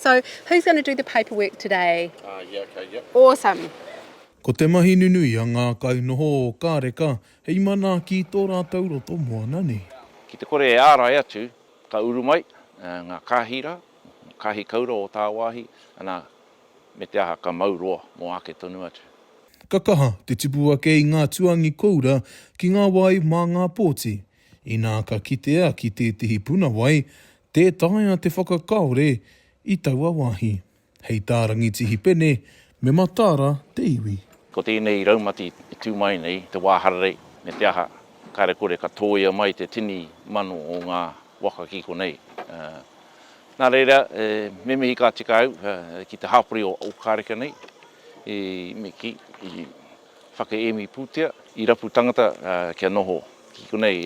So who's going to do the paperwork today? Yeah, okay, yep. Awesome. Ko te mahi nunui a ngā kainoho Ōkāreka, hei mana ki tō rātou roto moana ni. Ki te kore e ārai atu, ka uru mai, ngā kāhira, kāhi kaura o tā wāhi, ana me te aha ka mauroa mō ake tonu atu. Ka kaha te tipu ake i ngā tuangi koura ki ngā wai mā ngā pōti. I nā ka kitea ki te tihi puna wai, te taia te whakakaore i taua wāhi. Hei tā rangitihi pene, me matāra te iwi. Ko tēnei raumati e tū mai nei, te wāhararei, me te aha, kare kore ka tōia mai te tini mano o ngā waka kiko nei. Nā reira, me mihi ka tika au ki te hapuri o Ōkāreka nei, me ki i whakaemi pūtea, i rapu tangata kia noho kiko nei,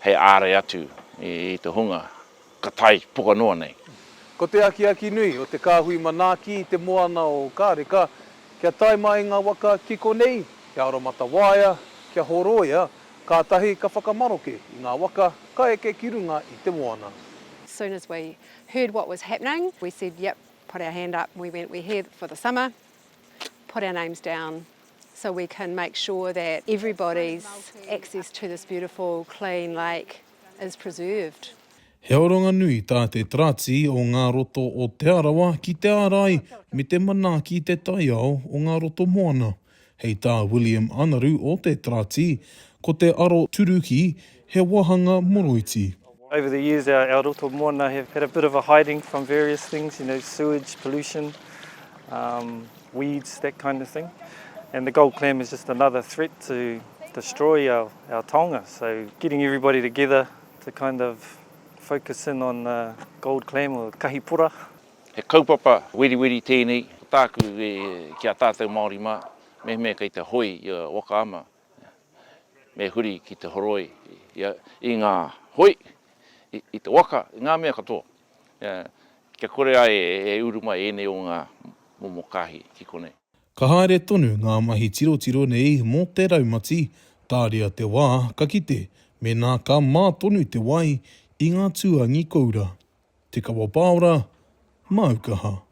hei ārai atu i te hunga, ka tai puka noa nei. Ko te aki nui o te kāhui manaki i te moana o Ōkāreka, kia tai mai ngā waka kiko nei, kia aramata waia, kia horoia, kātahi ka whakamaroke i ngā waka ka eke ki runga i te moana. As soon as we heard what was happening, we said, yep, put our hand up. We're here for the summer, put our names down so we can make sure that everybody's access to this beautiful, clean lake is preserved. He aronga nui tā te trati o ngā roto o Te Arawa ki te ārai me te mana ki te taiao o ngā roto moana. Hei tā William Anaru o te trati, ko te aro turuki he wahanga moroiti. Over the years, our roto moana have had a bit of a hiding from various things, sewage, pollution, weeds, that kind of thing. And the gold clam is just another threat to destroy our taonga. So getting everybody together to kind of focus in on gold clam or kahipura. He kaupapa wiri tēnei, tāku ki a tātou Māori mā, me kei te hoi i waka ama, me huri ki te horoi i ngā hoi, i te waka, i ngā mea katoa. Kia kore ai e uru mai ene o ngā momokahi ki konei. Ka haere tonu ngā mahi tiro nei mō te raumati, tāria te wā ka kite, me nā ka mātonu te wai, i ngā tuangi koura. Te kawa pāora, Aukaha.